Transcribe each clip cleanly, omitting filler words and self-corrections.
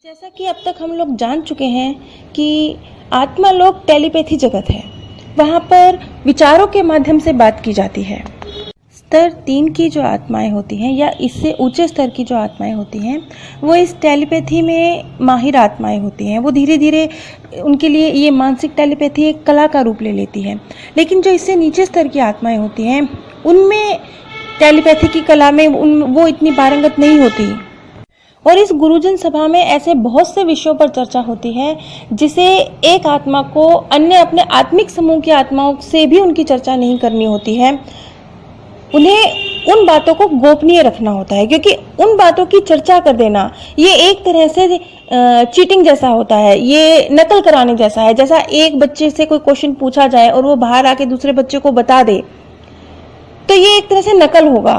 जैसा कि अब तक हम लोग जान चुके हैं कि आत्मा लोक टेलीपैथी जगत है। वहाँ पर विचारों के माध्यम से बात की जाती है। स्तर 3 की जो आत्माएं होती हैं या इससे ऊंचे स्तर की जो आत्माएं होती हैं वो इस टेलीपैथी में माहिर आत्माएं होती हैं। वो धीरे धीरे उनके लिए ये मानसिक टेलीपैथी एक कला का रूप ले लेती है। लेकिन जो इससे नीचे स्तर की आत्माएं होती हैं उनमें टेलीपैथी की कला में वो इतनी पारंगत नहीं होती। और इस गुरुजन सभा में ऐसे बहुत से विषयों पर चर्चा होती है जिसे एक आत्मा को अन्य अपने आत्मिक समूह की आत्माओं से भी उनकी चर्चा नहीं करनी होती है। उन्हें उन बातों को गोपनीय रखना होता है, क्योंकि उन बातों की चर्चा कर देना ये एक तरह से चीटिंग जैसा होता है, ये नकल कराने जैसा है। जैसा एक बच्चे से कोई क्वेश्चन पूछा जाए और वो बाहर आके दूसरे बच्चे को बता दे तो ये एक तरह से नकल होगा।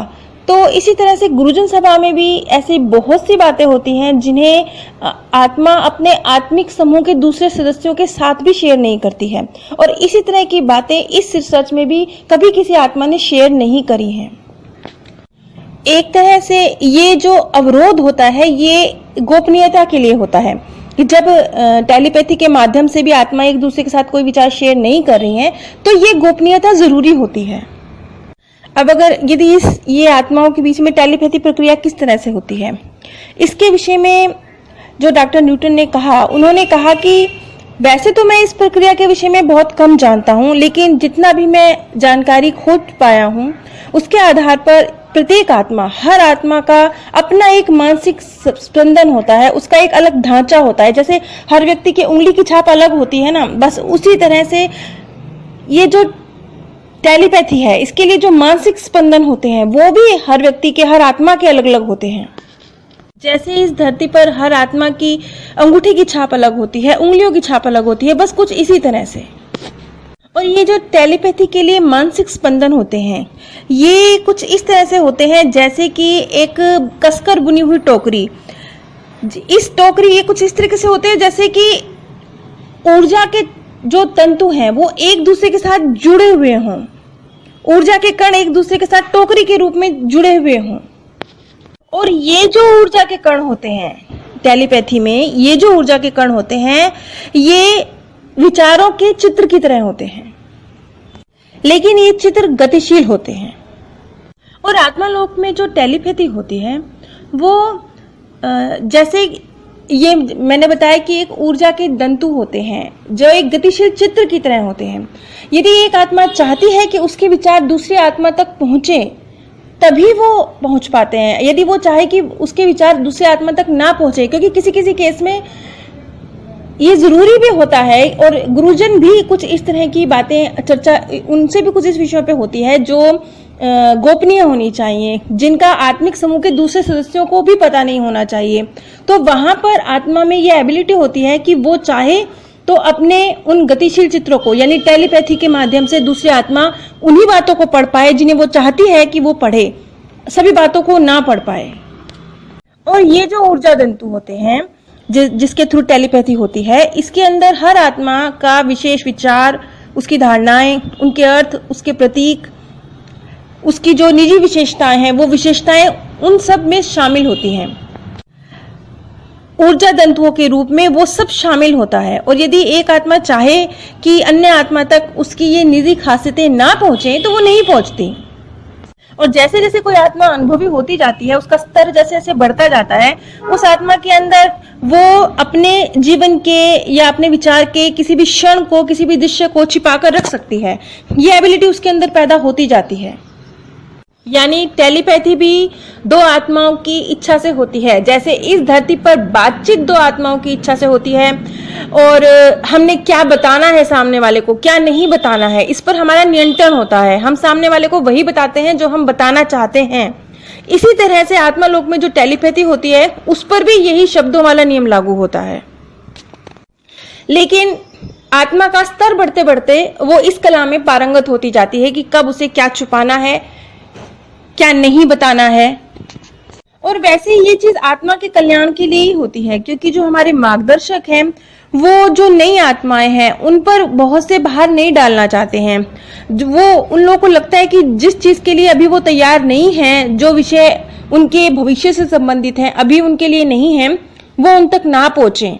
तो इसी तरह से गुरुजन सभा में भी ऐसी बहुत सी बातें होती हैं जिन्हें आत्मा अपने आत्मिक समूह के दूसरे सदस्यों के साथ भी शेयर नहीं करती है। और इसी तरह की बातें इस रिसर्च में भी कभी किसी आत्मा ने शेयर नहीं करी हैं। एक तरह से ये जो अवरोध होता है ये गोपनीयता के लिए होता है कि जब टेलीपैथी के माध्यम से भी आत्मा एक दूसरे के साथ कोई विचार शेयर नहीं कर रही हैं तो ये गोपनीयता जरूरी होती है। अब अगर यदि ये आत्माओं के बीच में टेलीपैथी प्रक्रिया किस तरह से होती है, इसके विषय में जो डॉक्टर न्यूटन ने कहा, उन्होंने कहा कि वैसे तो मैं इस प्रक्रिया के विषय में बहुत कम जानता हूं, लेकिन जितना भी मैं जानकारी खोज पाया हूं उसके आधार पर प्रत्येक आत्मा, हर आत्मा का अपना एक मानसिक स्पंदन होता है, उसका एक अलग ढांचा होता है। जैसे हर व्यक्ति की उंगली की छाप अलग होती है ना, बस उसी तरह से ये जो टेलीपैथी है इसके लिए जो मानसिक स्पंदन होते हैं वो भी हर व्यक्ति के, हर आत्मा के अलग अलग होते हैं। जैसे इस धरती पर हर आत्मा की अंगूठे की छाप अलग होती है, उंगलियों की छाप अलग होती है, बस कुछ इसी तरह से। और ये जो टेलीपैथी के लिए मानसिक स्पंदन होते हैं ये कुछ इस तरह से होते हैं जैसे कि एक कसकर बुनी हुई टोकरी। इस टोकरी ये कुछ इस तरीके से होते हैं जैसे कि ऊर्जा के जो तंतु हैं वो एक दूसरे के साथ जुड़े हुए हों, ऊर्जा के कण एक दूसरे के साथ टोकरी के रूप में जुड़े हुए हों। और ये जो ऊर्जा के कण होते हैं टेलीपैथी में, ये जो ऊर्जा के कण होते हैं ये विचारों के चित्र की तरह होते हैं, लेकिन ये चित्र गतिशील होते हैं। और आत्मालोक में जो टेलीपैथी होती है वो जैसे ये मैंने बताया कि एक ऊर्जा के तंतु होते हैं जो एक गतिशील चित्र की तरह होते हैं। यदि एक आत्मा चाहती है कि उसके विचार दूसरी आत्मा तक पहुंचे तभी वो पहुंच पाते हैं। यदि वो चाहे कि उसके विचार दूसरी आत्मा तक ना पहुंचे, क्योंकि किसी किसी केस में ये जरूरी भी होता है और गुरुजन भी कुछ इस तरह की बातें चर्चा उनसे भी कुछ इस विषयों पे होती है जो गोपनीय होनी चाहिए, जिनका आत्मिक समूह के दूसरे सदस्यों को भी पता नहीं होना चाहिए। तो वहां पर आत्मा में यह एबिलिटी होती है कि वो चाहे तो अपने उन गतिशील चित्रों को यानी टेलीपैथी के माध्यम से दूसरी आत्मा उन्हीं बातों को पढ़ पाए जिन्हें वो चाहती है कि वो पढ़े, सभी बातों को ना पढ़ पाए। और ये जो ऊर्जा तंतु होते हैं जिसके थ्रू टेलीपैथी होती है, इसके अंदर हर आत्मा का विशेष विचार, उसकी धारणाएं, उनके अर्थ, उसके प्रतीक, उसकी जो निजी विशेषताएं हैं वो विशेषताएं उन सब में शामिल होती हैं। ऊर्जा तंतुओं के रूप में वो सब शामिल होता है। और यदि एक आत्मा चाहे कि अन्य आत्मा तक उसकी ये निजी खासियतें ना पहुंचे तो वो नहीं पहुंचती। और जैसे जैसे कोई आत्मा अनुभवी होती जाती है, उसका स्तर जैसे जैसे बढ़ता जाता है, उस आत्मा के अंदर वो अपने जीवन के या अपने विचार के किसी भी क्षण को, किसी भी दृश्य को छिपा कर रख सकती है। ये एबिलिटी उसके अंदर पैदा होती जाती है। यानी टेलीपैथी भी दो आत्माओं की इच्छा से होती है। जैसे इस धरती पर बातचीत दो आत्माओं की इच्छा से होती है और हमने क्या बताना है सामने वाले को, क्या नहीं बताना है, इस पर हमारा नियंत्रण होता है। हम सामने वाले को वही बताते हैं जो हम बताना चाहते हैं। इसी तरह से आत्मालोक में जो टेलीपैथी होती है उस पर भी यही शब्दों वाला नियम लागू होता है। लेकिन आत्मा का स्तर बढ़ते बढ़ते वो इस कला में पारंगत होती जाती है कि कब उसे क्या छुपाना है, क्या नहीं बताना है। और वैसे ये चीज आत्मा के कल्याण के लिए ही होती है, क्योंकि जो हमारे मार्गदर्शक हैं वो जो नई आत्माएं हैं उन पर बहुत से भार नहीं डालना चाहते हैं। वो उन लोगों को लगता है कि जिस चीज के लिए अभी वो तैयार नहीं है, जो विषय उनके भविष्य से संबंधित है अभी उनके लिए नहीं है, वो उन तक ना पहुंचे,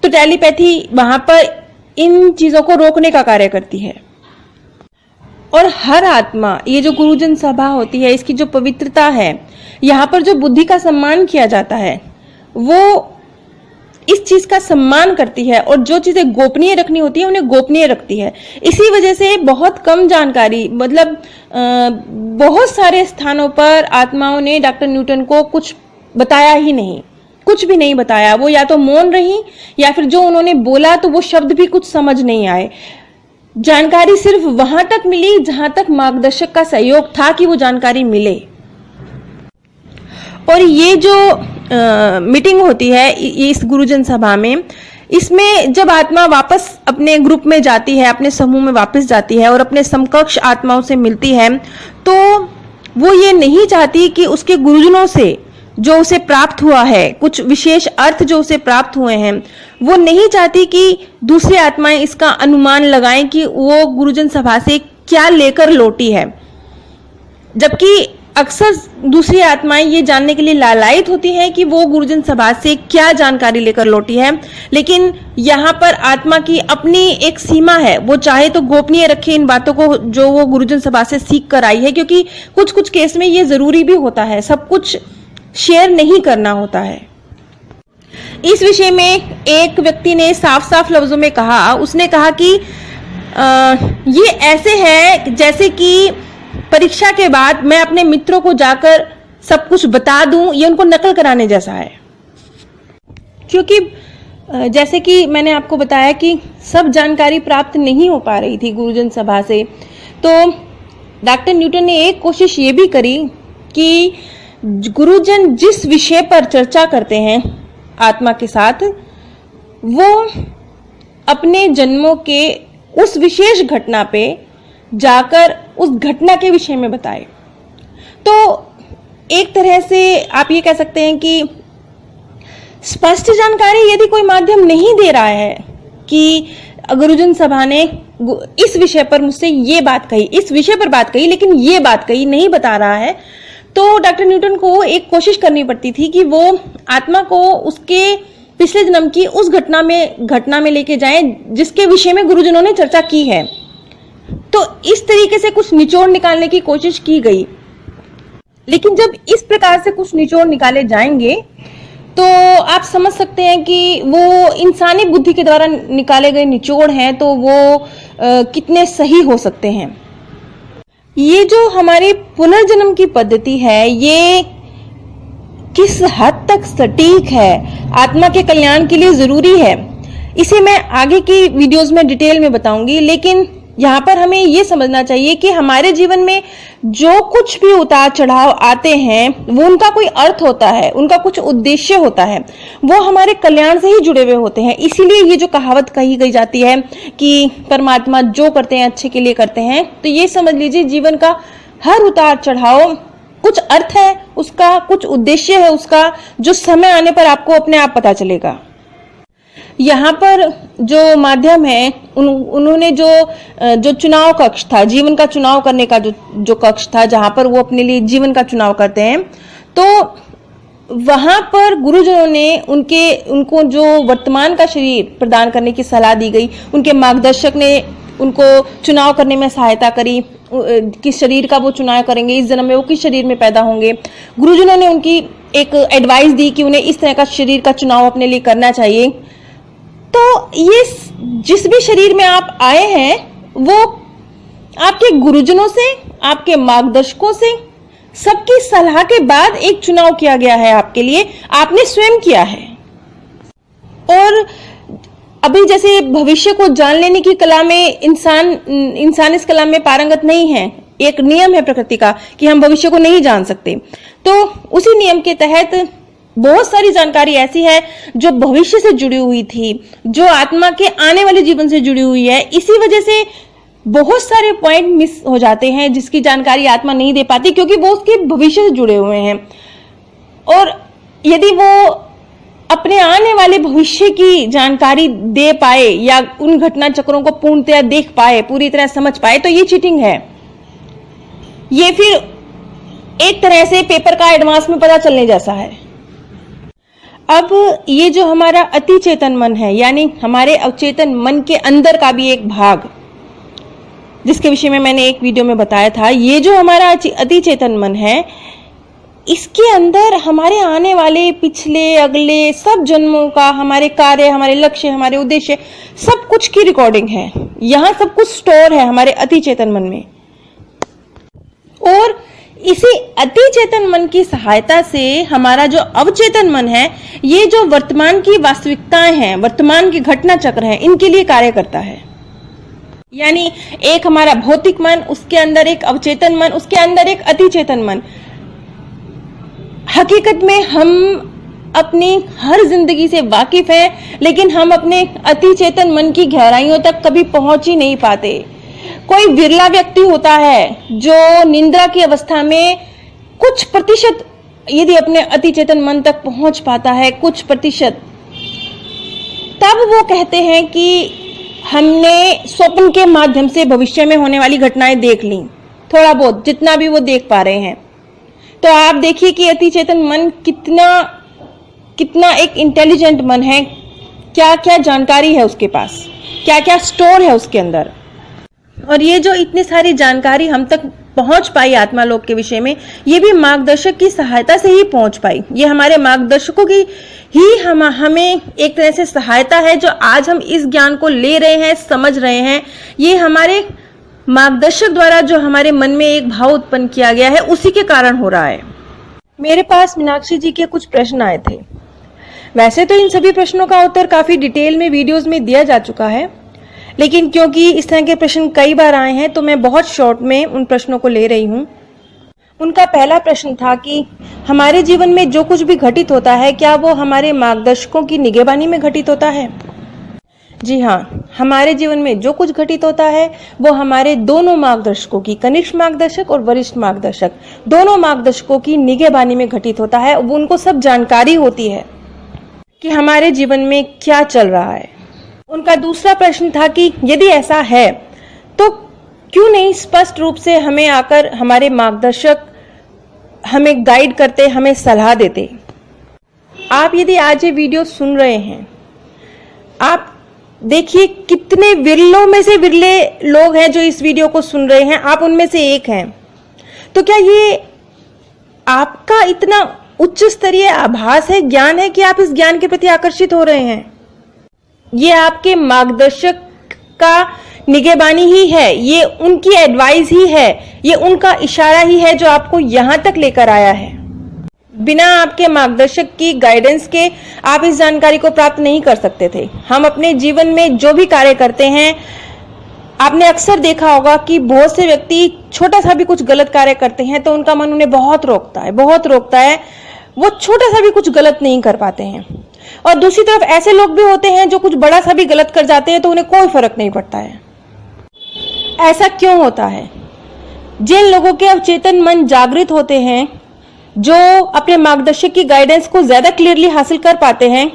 तो टेलीपैथी वहां पर इन चीजों को रोकने का कार्य करती है। और हर आत्मा, ये जो गुरुजन सभा होती है, इसकी जो पवित्रता है, यहाँ पर जो बुद्धि का सम्मान किया जाता है, वो इस चीज का सम्मान करती है और जो चीजें गोपनीय रखनी होती है उन्हें गोपनीय रखती है। इसी वजह से बहुत कम जानकारी, मतलब बहुत सारे स्थानों पर आत्माओं ने डॉक्टर न्यूटन को कुछ बताया ही नहीं, कुछ भी नहीं बताया। वो या तो मौन रही, या फिर जो उन्होंने बोला तो वो शब्द भी कुछ समझ नहीं आए। जानकारी सिर्फ वहां तक मिली जहां तक मार्गदर्शक का सहयोग था कि वो जानकारी मिले। और ये जो मीटिंग होती है इस गुरुजन सभा में, इसमें जब आत्मा वापस अपने ग्रुप में जाती है, अपने समूह में वापस जाती है और अपने समकक्ष आत्माओं से मिलती है, तो वो ये नहीं चाहती कि उसके गुरुजनों से जो उसे प्राप्त हुआ है, कुछ विशेष अर्थ जो उसे प्राप्त हुए हैं, वो नहीं चाहती कि दूसरी आत्माएं इसका अनुमान लगाएं कि वो गुरुजन सभा से क्या लेकर लौटी है। जबकि अक्सर दूसरी आत्माएं ये जानने के लिए लालायित होती हैं कि वो गुरुजन सभा से क्या जानकारी लेकर लौटी है, लेकिन यहाँ पर आत्मा की अपनी एक सीमा है। वो चाहे तो गोपनीय रखे इन बातों को जो वो गुरुजन सभा से सीख कर आई है, क्योंकि कुछ कुछ केस में ये जरूरी भी होता है, सब कुछ शेयर नहीं करना होता है। इस विषय में एक व्यक्ति ने साफ साफ लफ्जों में कहा, उसने कहा कि ये ऐसे है जैसे कि परीक्षा के बाद मैं अपने मित्रों को जाकर सब कुछ बता दूं, ये उनको नकल कराने जैसा है। क्योंकि जैसे कि मैंने आपको बताया कि सब जानकारी प्राप्त नहीं हो पा रही थी गुरुजन सभा से, तो डॉक्टर न्यूटन ने एक कोशिश ये भी करी कि गुरुजन जिस विषय पर चर्चा करते हैं आत्मा के साथ, वो अपने जन्मों के उस विशेष घटना पे जाकर उस घटना के विषय में बताए। तो एक तरह से आप ये कह सकते हैं कि स्पष्ट जानकारी यदि कोई माध्यम नहीं दे रहा है कि गुरुजन सभा ने इस विषय पर मुझसे ये बात कही, इस विषय पर बात कही, लेकिन ये बात कही नहीं बता रहा है, तो डॉक्टर न्यूटन को एक कोशिश करनी पड़ती थी कि वो आत्मा को उसके पिछले जन्म की उस घटना में लेके जाएं जिसके विषय में गुरुजनों ने चर्चा की है। तो इस तरीके से कुछ निचोड़ निकालने की कोशिश की गई, लेकिन जब इस प्रकार से कुछ निचोड़ निकाले जाएंगे तो आप समझ सकते हैं कि वो इंसानी बुद्धि के द्वारा निकाले गए निचोड़ हैं, तो वो कितने सही हो सकते हैं। ये जो हमारी पुनर्जन्म की पद्धति है, ये किस हद तक सटीक है, आत्मा के कल्याण के लिए जरूरी है, इसे मैं आगे की वीडियोस में डिटेल में बताऊंगी। लेकिन यहाँ पर हमें ये समझना चाहिए कि हमारे जीवन में जो कुछ भी उतार चढ़ाव आते हैं, वो उनका कोई अर्थ होता है, उनका कुछ उद्देश्य होता है, वो हमारे कल्याण से ही जुड़े हुए होते हैं। इसीलिए ये जो कहावत कही गई जाती है कि परमात्मा जो करते हैं अच्छे के लिए करते हैं, तो ये समझ लीजिए जीवन का हर उतार चढ़ाव कुछ अर्थ है उसका, कुछ उद्देश्य है उसका, जो समय आने पर आपको अपने आप पता चलेगा। यहाँ पर जो माध्यम है, उन्होंने जो चुनाव कक्ष था, जीवन का चुनाव करने का जो कक्ष था, जहां पर वो अपने लिए जीवन का चुनाव करते हैं, तो वहां पर गुरुजनों ने उनको जो वर्तमान का शरीर प्रदान करने की सलाह दी गई, उनके मार्गदर्शक ने उनको चुनाव करने में सहायता करी, किस शरीर का वो चुनाव करेंगे, इस जन्म में वो किस शरीर में पैदा होंगे। गुरुजनों ने उनकी एक एडवाइस दी कि उन्हें इस तरह का शरीर का चुनाव अपने लिए करना चाहिए। तो ये जिस भी शरीर में आप आए हैं, वो आपके गुरुजनों से, आपके मार्गदर्शकों से, सबकी सलाह के बाद एक चुनाव किया गया है आपके लिए, आपने स्वयं किया है। और अभी जैसे भविष्य को जान लेने की कला में इंसान इस कला में पारंगत नहीं है, एक नियम है प्रकृति का कि हम भविष्य को नहीं जान सकते। तो उसी नियम के तहत बहुत सारी जानकारी ऐसी है जो भविष्य से जुड़ी हुई थी, जो आत्मा के आने वाले जीवन से जुड़ी हुई है। इसी वजह से बहुत सारे पॉइंट मिस हो जाते हैं जिसकी जानकारी आत्मा नहीं दे पाती, क्योंकि वो उसके भविष्य से जुड़े हुए हैं। और यदि वो अपने आने वाले भविष्य की जानकारी दे पाए या उन घटना चक्रों को पूर्णतया देख पाए, पूरी तरह समझ पाए, तो ये चीटिंग है। ये फिर एक तरह से पेपर का एडवांस में पता चलने जैसा है। अब ये जो हमारा अति चेतन मन है, यानी हमारे अवचेतन मन के अंदर का भी एक भाग, जिसके विषय में मैंने एक वीडियो में बताया था, ये जो हमारा अति चेतन मन है, इसके अंदर हमारे आने वाले पिछले अगले सब जन्मों का, हमारे कार्य, हमारे लक्ष्य, हमारे उद्देश्य, सब कुछ की रिकॉर्डिंग है। यहाँ सब कुछ स्टोर है हमारे अति चेतन मन में। और इसी अति चेतन मन की सहायता से हमारा जो अवचेतन मन है, ये जो वर्तमान की वास्तविकताएं हैं, वर्तमान की घटना चक्र है, इनके लिए कार्य करता है। यानी एक हमारा भौतिक मन, उसके अंदर एक अवचेतन मन, उसके अंदर एक अति चेतन मन। हकीकत में हम अपनी हर जिंदगी से वाकिफ हैं, लेकिन हम अपने अति चेतन मन की गहराइयों तक कभी पहुंच ही नहीं पाते। कोई विरला व्यक्ति होता है जो निंद्रा की अवस्था में कुछ प्रतिशत यदि अपने अति चेतन मन तक पहुंच पाता है, कुछ प्रतिशत, तब वो कहते हैं कि हमने स्वप्न के माध्यम से भविष्य में होने वाली घटनाएं देख ली, थोड़ा बहुत जितना भी वो देख पा रहे हैं। तो आप देखिए कि अति चेतन मन कितना एक इंटेलिजेंट मन है, क्या क्या जानकारी है उसके पास, क्या क्या स्टोर है उसके अंदर। और ये जो इतनी सारी जानकारी हम तक पहुंच पाई आत्मालोक के विषय में, ये भी मार्गदर्शक की सहायता से ही पहुंच पाई। ये हमारे मार्गदर्शकों की ही हमें एक तरह से सहायता है। जो आज हम इस ज्ञान को ले रहे हैं, समझ रहे हैं, ये हमारे मार्गदर्शक द्वारा जो हमारे मन में एक भाव उत्पन्न किया गया है, उसी के कारण हो रहा है। मेरे पास मीनाक्षी जी के कुछ प्रश्न आए थे। वैसे तो इन सभी प्रश्नों का उत्तर काफी डिटेल में वीडियोस में दिया जा चुका है, लेकिन क्योंकि इस तरह के प्रश्न कई बार आए हैं तो मैं बहुत शॉर्ट में उन प्रश्नों को ले रही हूं। उनका पहला प्रश्न था कि हमारे जीवन में जो कुछ भी घटित होता है, क्या वो हमारे मार्गदर्शकों की निगरानी में घटित होता है? जी हाँ, हमारे जीवन में जो कुछ घटित होता है वो हमारे दोनों मार्गदर्शकों की, कनिष्ठ मार्गदर्शक और वरिष्ठ मार्गदर्शक, दोनों मार्गदर्शकों की निगरानी में घटित होता है। वो उनको सब जानकारी होती है कि हमारे जीवन में क्या चल रहा है। उनका दूसरा प्रश्न था कि यदि ऐसा है तो क्यों नहीं स्पष्ट रूप से हमें आकर हमारे मार्गदर्शक हमें गाइड करते, हमें सलाह देते। आप यदि आज ये वीडियो सुन रहे हैं, आप देखिए कितने विरलों में से विरले लोग हैं जो इस वीडियो को सुन रहे हैं, आप उनमें से एक हैं। तो क्या ये आपका इतना उच्च स्तरीय आभास है, ज्ञान है कि आप इस ज्ञान के प्रति आकर्षित हो रहे हैं? ये आपके मार्गदर्शक का निगरानी ही है, ये उनकी एडवाइस ही है, ये उनका इशारा ही है जो आपको यहां तक लेकर आया है। बिना आपके मार्गदर्शक की गाइडेंस के आप इस जानकारी को प्राप्त नहीं कर सकते थे। हम अपने जीवन में जो भी कार्य करते हैं, आपने अक्सर देखा होगा कि बहुत से व्यक्ति छोटा सा भी कुछ गलत कार्य करते हैं तो उनका मन उन्हें बहुत रोकता है, वो छोटा सा भी कुछ गलत नहीं कर पाते हैं। और दूसरी तरफ ऐसे लोग भी होते हैं जो कुछ बड़ा सा भी गलत कर जाते हैं तो उन्हें कोई फर्क नहीं पड़ता है। ऐसा क्यों होता है? जिन लोगों के अवचेतन मन जागृत होते हैं, जो अपने मार्गदर्शक की गाइडेंस को ज्यादा क्लियरली हासिल कर पाते हैं,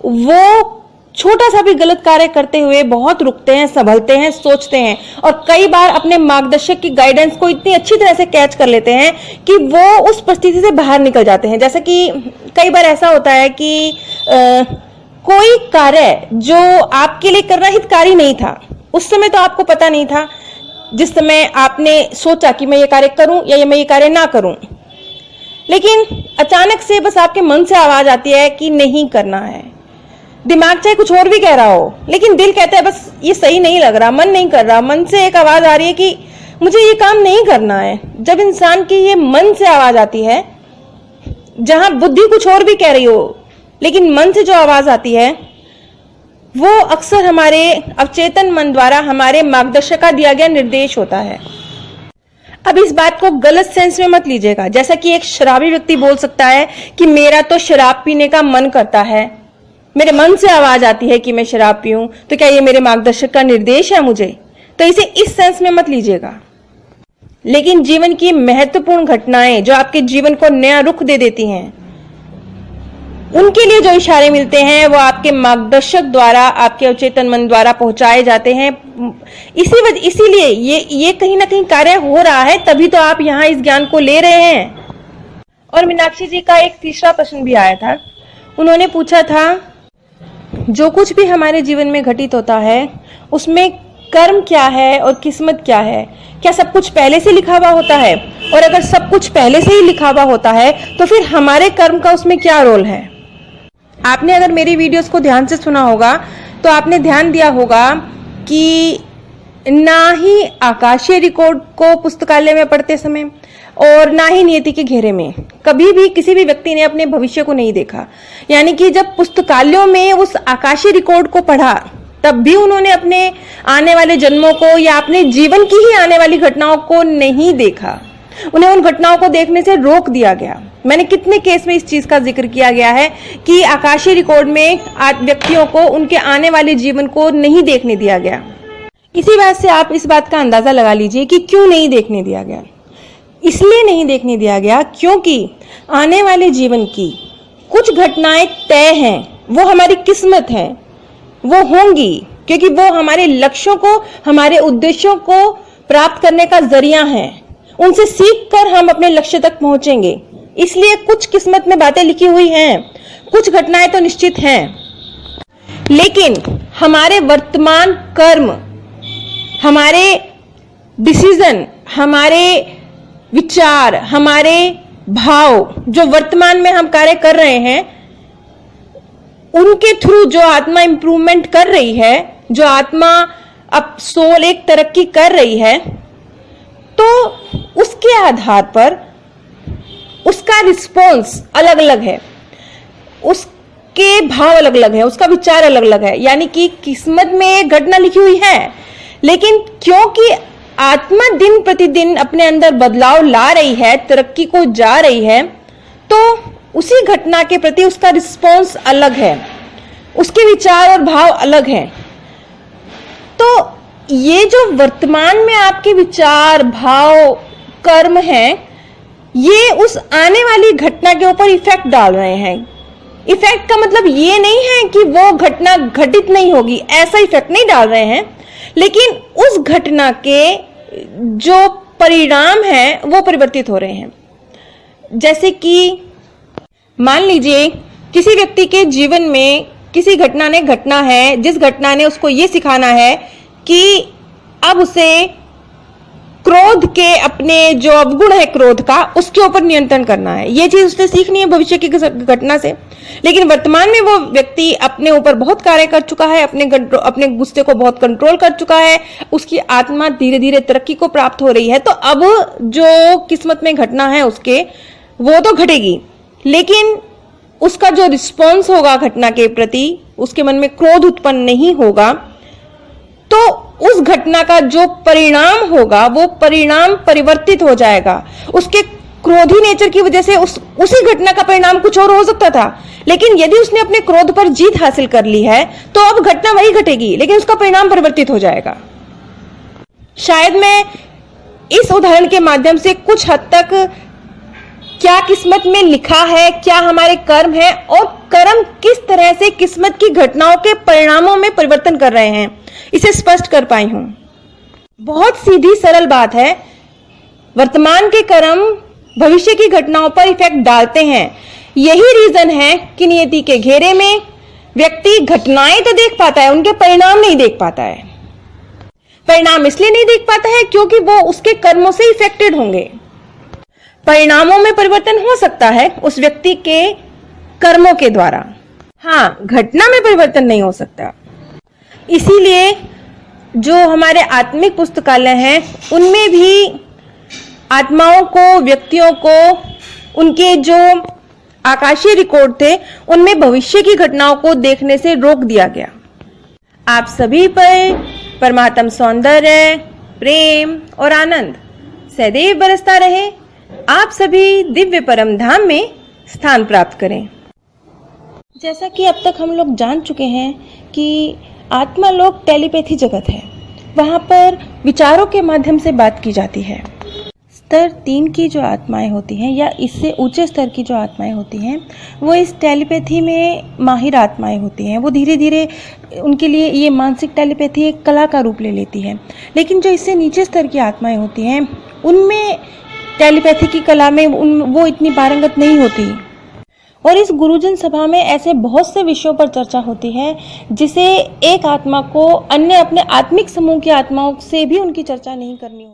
वो छोटा सा भी गलत कार्य करते हुए बहुत रुकते हैं, संभलते हैं, सोचते हैं और कई बार अपने मार्गदर्शक की गाइडेंस को इतनी अच्छी तरह से कैच कर लेते हैं कि वो उस परिस्थिति से बाहर निकल जाते हैं। जैसे कि कई बार ऐसा होता है कि कोई कार्य जो आपके लिए करना हितकारी नहीं था, उस समय तो आपको पता नहीं था, जिस समय आपने सोचा कि मैं ये कार्य करूं या मैं ये कार्य ना करूं, लेकिन अचानक से बस आपके मन से आवाज आती है कि नहीं करना है। दिमाग चाहे कुछ और भी कह रहा हो, लेकिन दिल कहता है बस ये सही नहीं लग रहा, मन नहीं कर रहा, मन से एक आवाज आ रही है कि मुझे ये काम नहीं करना है। जब इंसान की ये मन से आवाज आती है, जहां बुद्धि कुछ और भी कह रही हो, लेकिन मन से जो आवाज आती है वो अक्सर हमारे अवचेतन मन द्वारा हमारे मार्गदर्शक का दिया गया निर्देश होता है। अब इस बात को गलत सेंस में मत लीजिएगा। जैसा कि एक शराबी व्यक्ति बोल सकता है कि मेरा तो शराब पीने का मन करता है, मेरे मन से आवाज आती है कि मैं शराब पीऊं, तो क्या ये मेरे मार्गदर्शक का निर्देश है मुझे? तो इसे इस सेंस में मत लीजिएगा। लेकिन जीवन की महत्वपूर्ण घटनाएं जो आपके जीवन को नया रुख दे देती हैं, उनके लिए जो इशारे मिलते हैं वो आपके मार्गदर्शक द्वारा, आपके अवचेतन मन द्वारा पहुंचाए जाते हैं। इसीलिए ये कहीं ना कहीं कार्य हो रहा है, तभी तो आप यहाँ इस ज्ञान को ले रहे हैं। और मीनाक्षी जी का एक तीसरा प्रश्न भी आया था उन्होंने पूछा था, जो कुछ भी हमारे जीवन में घटित होता है उसमें कर्म क्या है और किस्मत क्या है? क्या सब कुछ पहले से लिखा हुआ होता है? और अगर सब कुछ पहले से ही लिखा हुआ होता है तो फिर हमारे कर्म का उसमें क्या रोल है? आपने अगर मेरी वीडियोस को ध्यान से सुना होगा तो आपने ध्यान दिया होगा कि ना ही आकाशीय रिकॉर्ड को पुस्तकालय में पढ़ते समय और ना ही नियति के घेरे में कभी भी किसी भी व्यक्ति ने अपने भविष्य को नहीं देखा। यानी कि जब पुस्तकालयों में उस आकाशीय रिकॉर्ड को पढ़ा तब भी उन्होंने अपने आने वाले जन्मों को या अपने जीवन की ही आने वाली घटनाओं को नहीं देखा। उन्हें उन घटनाओं को देखने से रोक दिया गया। मैंने कितने केस में इस चीज का जिक्र किया गया है कि आकाशीय रिकॉर्ड में व्यक्तियों को उनके आने वाले जीवन को नहीं देखने दिया गया। इसी बात से आप इस बात का अंदाजा लगा लीजिए कि क्यों नहीं देखने दिया गया। इसलिए नहीं देखने दिया गया क्योंकि आने वाले जीवन की कुछ घटनाएं तय हैं, वो हमारी किस्मत है, वो होंगी क्योंकि वो हमारे लक्ष्यों को, हमारे उद्देश्यों को प्राप्त करने का जरिया है। उनसे सीख कर हम अपने लक्ष्य तक पहुंचेंगे। इसलिए कुछ किस्मत में बातें लिखी हुई हैं, कुछ घटनाएं तो निश्चित हैं, लेकिन हमारे वर्तमान कर्म, हमारे डिसीजन, हमारे विचार, हमारे भाव जो वर्तमान में हम कार्य कर रहे हैं उनके थ्रू जो आत्मा इंप्रूवमेंट कर रही है, जो आत्मा अब सोल एक तरक्की कर रही है, तो उसके आधार पर उसका रिस्पॉन्स अलग अलग है, उसके भाव अलग अलग है, उसका विचार अलग अलग है। यानी कि किस्मत में एक घटना लिखी हुई है, लेकिन क्योंकि आत्मा दिन प्रतिदिन अपने अंदर बदलाव ला रही है, तरक्की को जा रही है, तो उसी घटना के प्रति उसका रिस्पॉन्स अलग है, उसके विचार और भाव अलग हैं। तो ये जो वर्तमान में आपके विचार, भाव, कर्म हैं, ये उस आने वाली घटना के ऊपर इफेक्ट डाल रहे हैं। इफेक्ट का मतलब ये नहीं है कि वो घटना घटित नहीं होगी, ऐसा इफेक्ट नहीं डाल रहे हैं, लेकिन उस घटना के जो परिणाम हैं वो परिवर्तित हो रहे हैं। जैसे कि मान लीजिए किसी व्यक्ति के जीवन में किसी घटना ने घटना है, जिस घटना ने उसको ये सिखाना है कि अब उसे क्रोध के, अपने जो अवगुण है क्रोध का, उसके ऊपर नियंत्रण करना है। ये चीज उसने सीखनी है भविष्य की घटना से। लेकिन वर्तमान में वो व्यक्ति अपने ऊपर बहुत कार्य कर चुका है, अपने गुस्से को बहुत कंट्रोल कर चुका है, उसकी आत्मा धीरे धीरे तरक्की को प्राप्त हो रही है। तो अब जो किस्मत में घटना है उसके, वो तो घटेगी, लेकिन उसका जो रिस्पॉन्स होगा घटना के प्रति, उसके मन में क्रोध उत्पन्न नहीं होगा, तो उस घटना का जो परिणाम होगा वो परिणाम परिवर्तित हो जाएगा। उसके क्रोधी नेचर की वजह से उसी घटना का परिणाम कुछ और हो सकता था, लेकिन यदि उसने अपने क्रोध पर जीत हासिल कर ली है तो अब घटना वही घटेगी, लेकिन उसका परिणाम परिवर्तित हो जाएगा। शायद मैं इस उदाहरण के माध्यम से कुछ हद तक क्या किस्मत में लिखा है, क्या हमारे कर्म है और कर्म किस तरह से किस्मत की घटनाओं के परिणामों में परिवर्तन कर रहे हैं, इसे स्पष्ट कर पाई हूं। बहुत सीधी सरल बात है। वर्तमान के कर्म भविष्य की घटनाओं पर इफेक्ट डालते हैं। यही रीजन है कि नियति के घेरे में व्यक्ति घटनाएं तो देख पाता है, उनके परिणाम नहीं देख पाता है। परिणाम इसलिए नहीं देख पाता है क्योंकि वो उसके कर्मों से इफेक्टेड होंगे। परिणामों में परिवर्तन हो सकता है उस व्यक्ति के कर्मों के द्वारा, हाँ, घटना में परिवर्तन नहीं हो सकता। इसीलिए जो हमारे आत्मिक पुस्तकालय हैं उनमें भी आत्माओं को, व्यक्तियों को, उनके जो आकाशीय रिकॉर्ड थे उनमें भविष्य की घटनाओं को देखने से रोक दिया गया। आप सभी पर परमात्म सौंदर्य, प्रेम और आनंद सदैव बरसता रहे। आप सभी दिव्य परम धाम में स्थान प्राप्त करें। जैसा कि अब तक हम लोग जान चुके हैं कि आत्मा लोक टेलीपैथी जगत है, वहाँ पर विचारों के माध्यम से बात की जाती है। स्तर 3 की जो आत्माएं होती हैं या इससे ऊंचे स्तर की जो आत्माएं होती हैं वो इस टेलीपैथी में माहिर आत्माएं होती हैं। वो धीरे धीरे उनके लिए ये मानसिक टेलीपैथी एक कला का रूप ले लेती है। लेकिन जो इससे नीचे स्तर की आत्माएं होती हैं उनमें टेलीपैथी की कला में वो इतनी पारंगत नहीं होती। और इस गुरुजन सभा में ऐसे बहुत से विषयों पर चर्चा होती है जिसे एक आत्मा को अन्य अपने आत्मिक समूह की आत्माओं से भी उनकी चर्चा नहीं करनी होती।